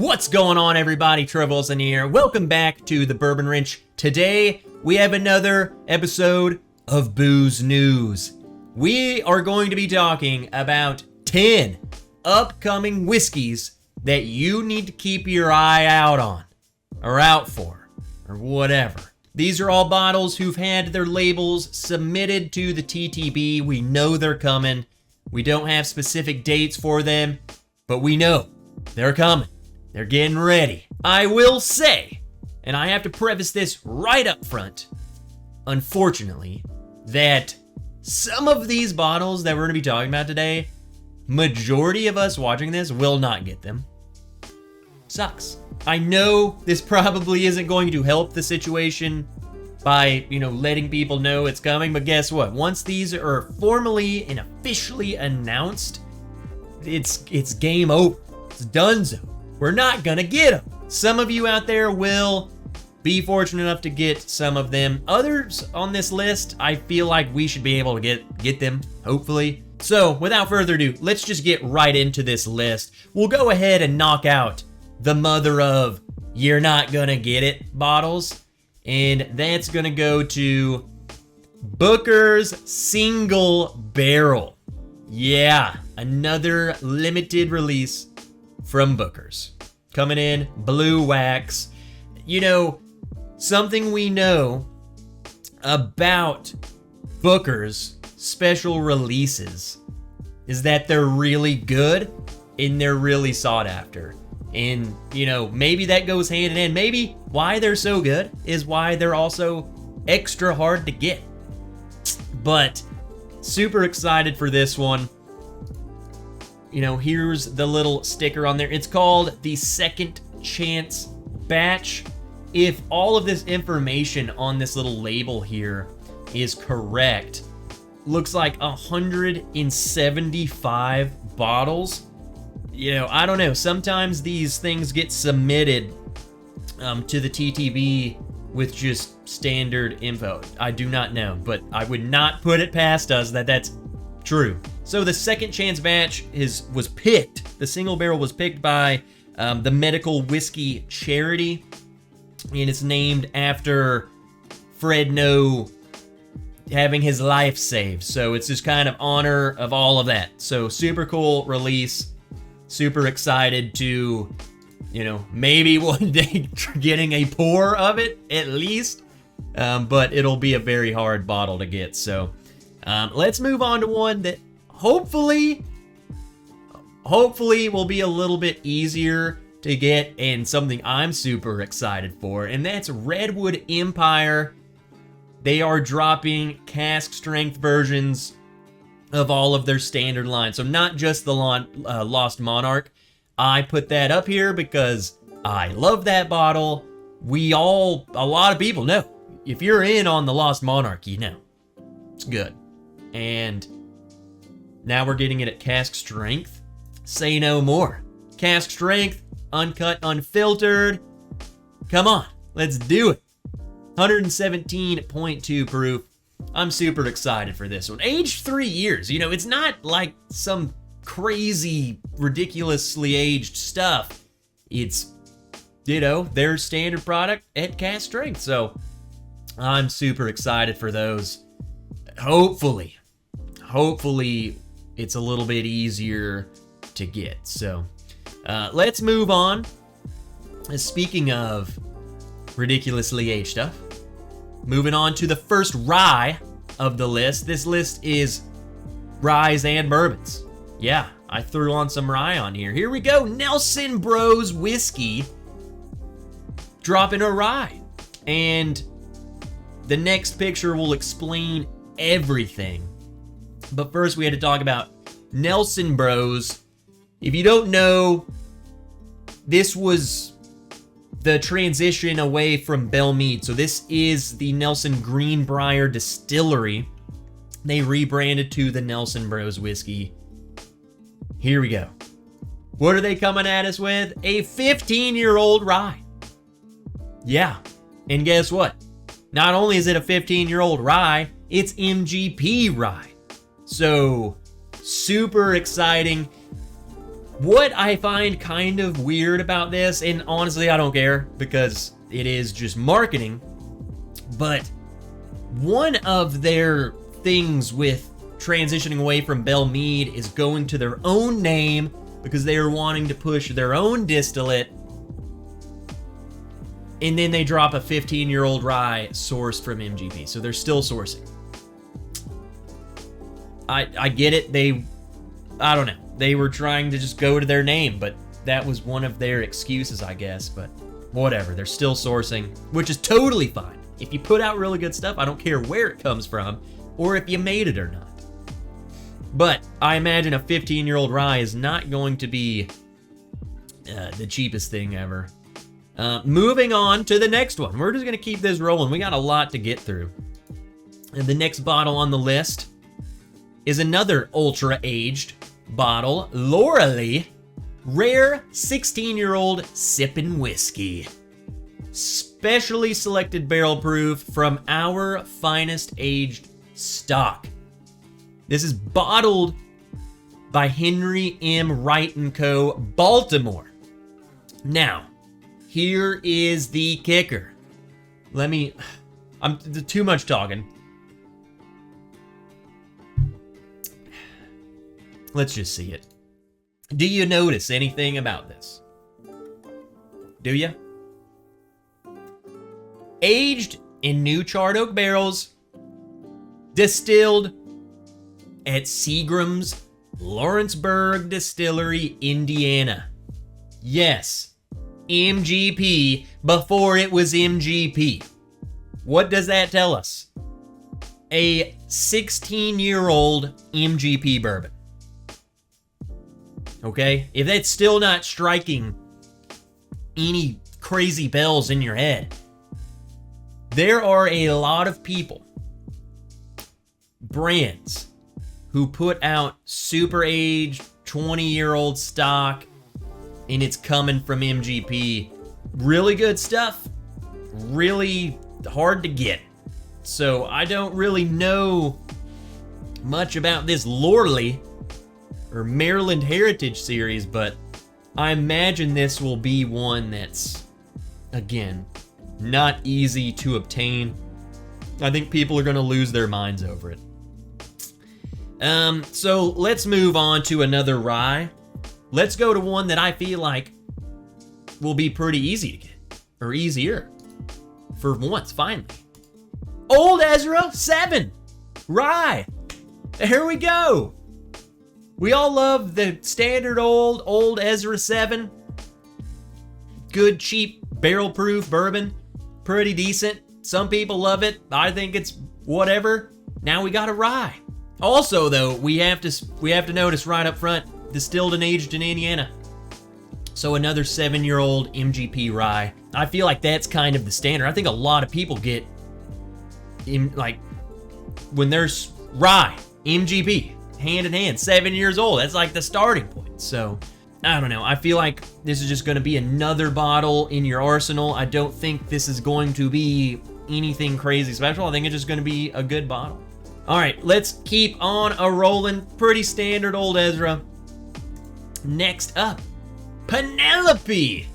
What's going on, everybody? Trevor Wilson here. Welcome back to the Bourbon Wrench. Today, we have another episode of Booze News. We are going to be talking about 10 upcoming whiskeys that you need to keep your eye out on, or out for, or whatever. These are all bottles who've had their labels submitted to the TTB. We know they're coming. We don't have specific dates for them, but we know they're coming. They're getting ready. I will say, and I have to preface this right up front, unfortunately, that some of these bottles that we're going to be talking about today, majority of us watching this will not get them. Sucks. I know this probably isn't going to help the situation by, letting people know it's coming, but guess what? Once these are formally and officially announced, it's game over. It's donezo. We're not gonna get them. Some of you out there will be fortunate enough to get some of them. Others on this list, I feel like we should be able to get them, hopefully. So, without further ado, let's just get right into this list. We'll go ahead and knock out the mother of "you're not gonna get it" bottles, and that's gonna go to Booker's Single Barrel. Yeah, another limited release from Booker's. Coming in, blue wax. Something we know about Booker's special releases is that they're really good and they're really sought after. And, maybe that goes hand in hand. Maybe why they're so good is why they're also extra hard to get. But super excited for this one. Here's the little sticker on there. It's called the Second Chance Batch. If all of this information on this little label here is correct, looks like 175 bottles. I don't know. Sometimes these things get submitted to the TTB with just standard info. I do not know, but I would not put it past us that that's true. So the Second Chance Batch was picked. The single barrel was picked by the Medical Whiskey Charity, and it's named after Fred No having his life saved. So it's just kind of honor of all of that. So super cool release. Super excited to, maybe one day getting a pour of it at least. But it'll be a very hard bottle to get. So let's move on to one that hopefully will be a little bit easier to get and something I'm super excited for, and that's Redwood Empire. They are dropping cask strength versions of all of their standard lines. So not just the Lost Monarch. I put that up here because I love that bottle. A lot of people know. If you're in on the Lost Monarch, it's good. And now we're getting it at cask strength. Say no more. Cask strength, uncut, unfiltered. Come on, let's do it. 117.2 proof. I'm super excited for this one. Aged 3 years. It's not like some crazy, ridiculously aged stuff. It's, their standard product at cask strength. So I'm super excited for those. Hopefully it's a little bit easier to get. So let's move on. Speaking of ridiculously aged stuff, moving on to the first rye of the list. This list is ryes and bourbons. Yeah, I threw on some rye on here. Here we go. Nelson Bros Whiskey dropping a rye. And the next picture will explain everything. But first we had to talk about Nelson Bros. If you don't know, this was the transition away from Belle Meade. So this is the Nelson Greenbrier Distillery. They rebranded to the Nelson Bros Whiskey. Here we go. What are they coming at us with? A 15-year-old rye. Yeah, and guess what? Not only is it a 15-year-old rye, it's MGP rye. So, super exciting. What I find kind of weird about this, and honestly I don't care because it is just marketing, but one of their things with transitioning away from Belle Meade is going to their own name because they are wanting to push their own distillate, and then they drop a 15-year-old rye sourced from MGP, so they're still sourcing. I get it, I don't know. They were trying to just go to their name, but that was one of their excuses, I guess. But whatever, they're still sourcing, which is totally fine. If you put out really good stuff, I don't care where it comes from or if you made it or not. But I imagine a 15-year-old rye is not going to be the cheapest thing ever. Moving on to the next one. We're just going to keep this rolling. We got a lot to get through. And the next bottle on the list is another ultra-aged bottle, Laurely, rare 16-year-old sippin' whiskey. Specially selected barrel proof from our finest aged stock. This is bottled by Henry M. Wright & Co., Baltimore. Now, here is the kicker. I'm too much talking. Let's just see it. Do you notice anything about this? Do you? Aged in new charred oak barrels, distilled at Seagram's Lawrenceburg Distillery, Indiana. Yes, MGP before it was MGP. What does that tell us? A 16-year-old MGP bourbon. Okay? If that's still not striking any crazy bells in your head, there are a lot of people, brands, who put out super aged 20-year-old stock, and it's coming from MGP. Really good stuff. Really hard to get. So I don't really know much about this Laurely or Maryland Heritage Series, but I imagine this will be one that's, again, not easy to obtain. I think people are going to lose their minds over it. So let's move on to another rye. Let's go to one that I feel like will be pretty easy to get, or easier, for once, finally. Old Ezra 7 rye. Here we go. We all love the standard old Ezra 7. Good, cheap, barrel-proof bourbon. Pretty decent. Some people love it. I think it's whatever. Now we got a rye. Also, though, we have to notice right up front, distilled and aged in Indiana. So another 7-year-old MGP rye. I feel like that's kind of the standard. I think a lot of people get, when there's rye, MGP, hand in hand, 7 years old. That's like the starting point. So, I don't know. I feel like this is just going to be another bottle in your arsenal. I don't think this is going to be anything crazy special. I think it's just going to be a good bottle. All right, let's keep on a rolling. Pretty standard old Ezra. Next up, Penelope.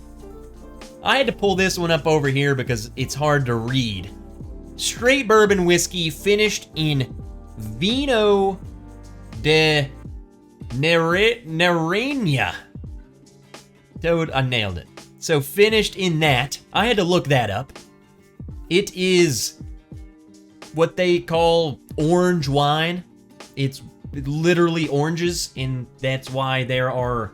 I had to pull this one up over here because it's hard to read. Straight bourbon whiskey finished in Vino de Narenia. I nailed it. So finished in that. I had to look that up. It is what they call orange wine. It's literally oranges, and that's why there are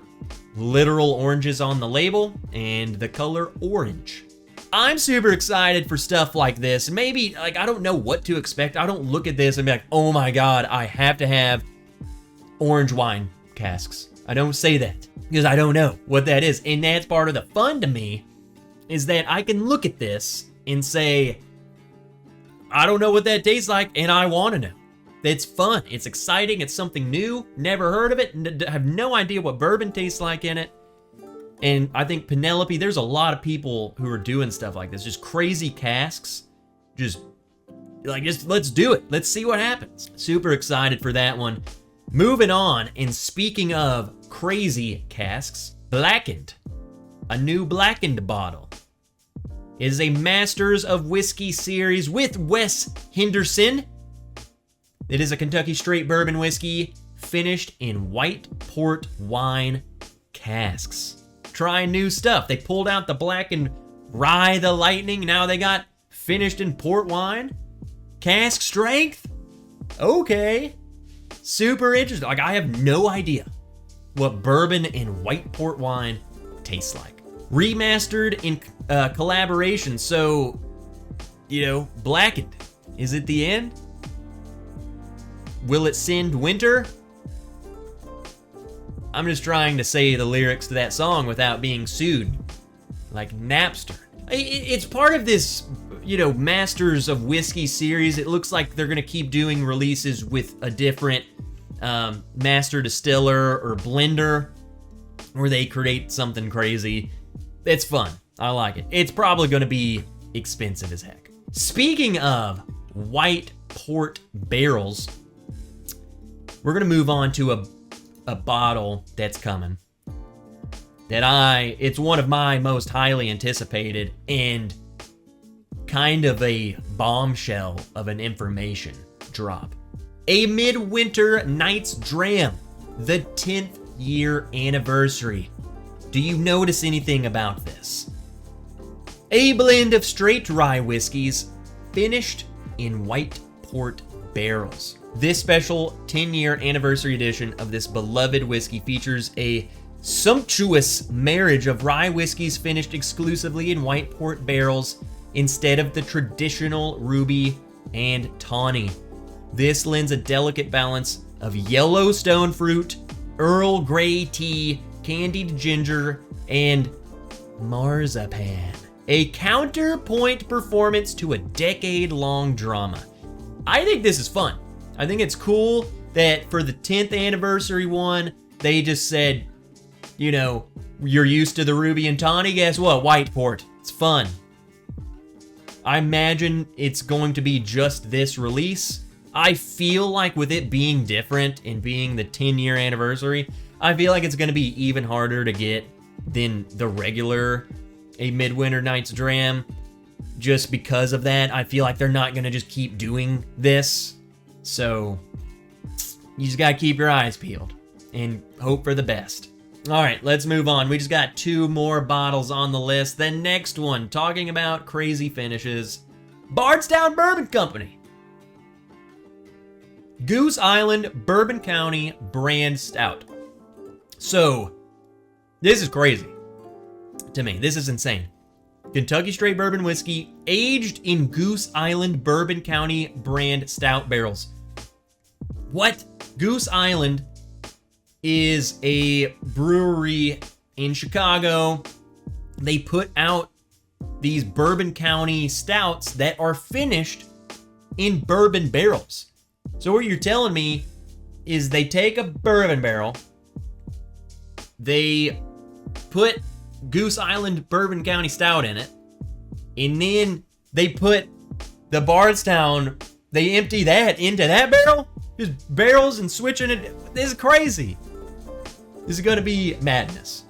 literal oranges on the label and the color orange. I'm super excited for stuff like this. Maybe, I don't know what to expect. I don't look at this and be like, oh my God, I have to have orange wine casks. I don't say that because I don't know what that is. And that's part of the fun to me, is that I can look at this and say, I don't know what that tastes like, and I want to know. It's fun. It's exciting. It's something new. Never heard of it. Have no idea what bourbon tastes like in it. And I think Penelope, there's a lot of people who are doing stuff like this. Just crazy casks. Just let's do it. Let's see what happens. Super excited for that one. Moving on, and speaking of crazy casks. Blackened. A new blackened bottle. It is a Masters of Whiskey series with Wes Henderson. It is a Kentucky straight bourbon whiskey finished in white port wine casks. Trying new stuff. They pulled out the blackened rye the lightning. Now they got finished in port wine. Cask strength? Okay. Super interesting. Like, I have no idea what bourbon and white port wine tastes like. Remastered in collaboration, so, blackened. Is it the end? Will it send winter? I'm just trying to say the lyrics to that song without being sued. Like Napster. It's part of this, Masters of Whiskey series. It looks like they're gonna keep doing releases with a different master distiller or blender, where they create something crazy. It's fun. I like it. It's probably gonna be expensive as heck. Speaking of white port barrels, we're gonna move on to a bottle that's coming. It's one of my most highly anticipated and kind of a bombshell of an information drop. A Midwinter Nights Dram, the 10th year anniversary. Do you notice anything about this? A blend of straight rye whiskeys finished in white port barrels. This special 10-year anniversary edition of this beloved whiskey features a sumptuous marriage of rye whiskeys finished exclusively in white port barrels instead of the traditional ruby and tawny. This lends a delicate balance of Yellowstone fruit, Earl Grey tea, candied ginger, and marzipan. A counterpoint performance to a decade-long drama. I think this is fun. I think it's cool that for the 10th anniversary one, they just said, you're used to the ruby and tawny, guess what? White port. It's fun. I imagine it's going to be just this release. I feel like with it being different and being the 10-year anniversary, I feel like it's going to be even harder to get than the regular A Midwinter Nights Dram. Just because of that, I feel like they're not going to just keep doing this. So, you just got to keep your eyes peeled and hope for the best. All right, let's move on. We just got 2 more bottles on the list. The next one, talking about crazy finishes, Bardstown Bourbon Company. Goose Island Bourbon County Brand Stout. So, this is crazy to me. This is insane. Kentucky straight bourbon whiskey aged in Goose Island Bourbon County Brand Stout barrels. What? Goose Island is a brewery in Chicago. They put out these Bourbon County stouts that are finished in bourbon barrels. So what you're telling me is they take a bourbon barrel, they put Goose Island Bourbon County Stout in it, and then they put the Bardstown, they empty that into that barrel? Just barrels and switching it. This is crazy. This is gonna be madness.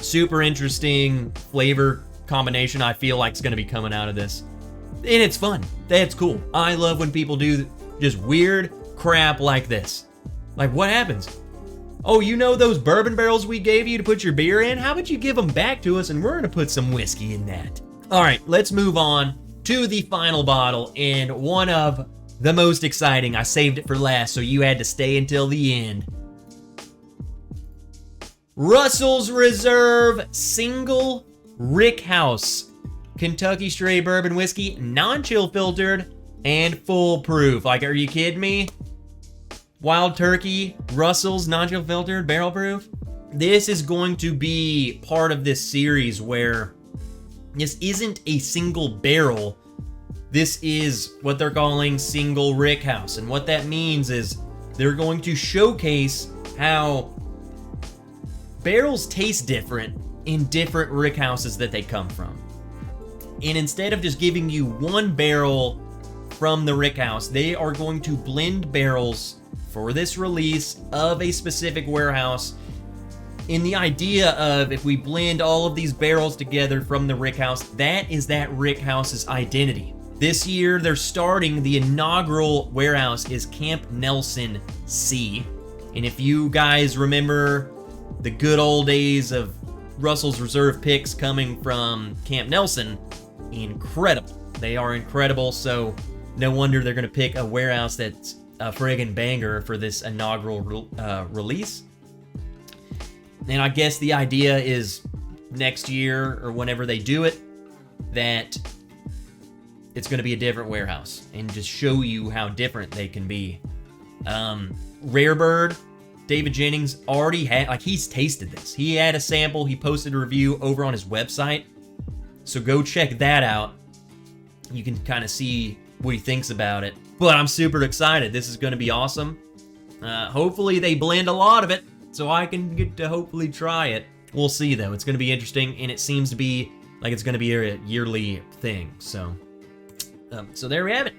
Super interesting flavor combination I feel like is gonna be coming out of this. And it's fun. That's cool. I love when people do just weird crap like this. Like, what happens? Oh, those bourbon barrels we gave you to put your beer in? How about you give them back to us and we're gonna put some whiskey in that? All right, let's move on to the final bottle, and one of the most exciting. I saved it for last, so you had to stay until the end. Russell's Reserve Single Rickhouse Kentucky straight bourbon whiskey, non-chill filtered and foolproof. Like, are you kidding me? Wild Turkey, Russell's non-chill filtered, barrel proof. This is going to be part of this series where this isn't a single barrel. This is what they're calling single rickhouse. And what that means is they're going to showcase how barrels taste different in different rickhouses that they come from. And instead of just giving you one barrel from the rickhouse, they are going to blend barrels for this release of a specific warehouse in the idea of if we blend all of these barrels together from the rickhouse, that is that rickhouse's identity. This year, they're starting the inaugural warehouse is Camp Nelson C. And if you guys remember the good old days of Russell's reserve picks coming from Camp Nelson, incredible. They are incredible, so no wonder they're going to pick a warehouse that's a friggin' banger for this inaugural release. And I guess the idea is next year or whenever they do it, that it's going to be a different warehouse and just show you how different they can be. Rarebird, David Jennings already had, like, he's tasted this. He had a sample. He posted a review over on his website. So go check that out. You can kind of see what he thinks about it. But I'm super excited. This is going to be awesome. Hopefully they blend a lot of it so I can get to hopefully try it. We'll see, though. It's going to be interesting, and it seems to be like it's going to be a yearly thing. So there we have it.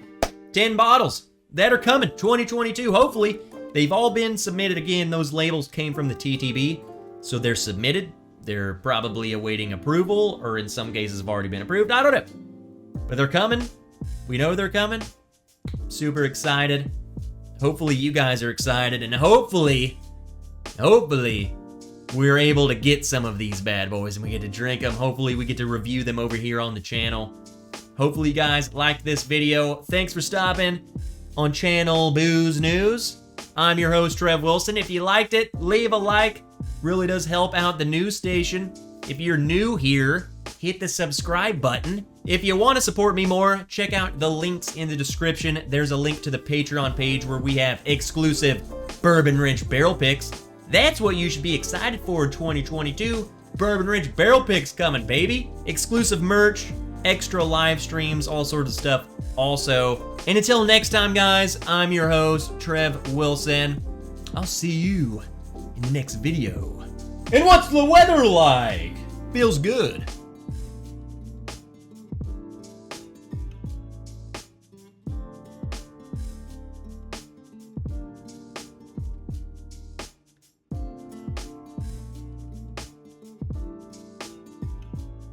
10 bottles that are coming 2022. Hopefully, they've all been submitted. Again, those labels came from the TTB, so they're submitted. They're probably awaiting approval, or in some cases have already been approved. I don't know. But they're coming. We know they're coming. Super excited. Hopefully you guys are excited, and hopefully we're able to get some of these bad boys and we get to drink them. Hopefully we get to review them over here on the channel. Hopefully you guys liked this video. Thanks for stopping on Channel Booze News. I'm your host, Trev Wilson. If you liked it, leave a like. Really does help out the news station. If you're new here, hit the subscribe button. If you want to support me more, check out the links in the description. There's a link to the Patreon page where we have exclusive Bourbon Wrench barrel picks. That's what you should be excited for in 2022. Bourbon Wrench barrel picks coming, baby. Exclusive merch, extra live streams, all sorts of stuff also. And until next time, guys, I'm your host, Trev Wilson. I'll see you in the next video. And what's the weather like? Feels good.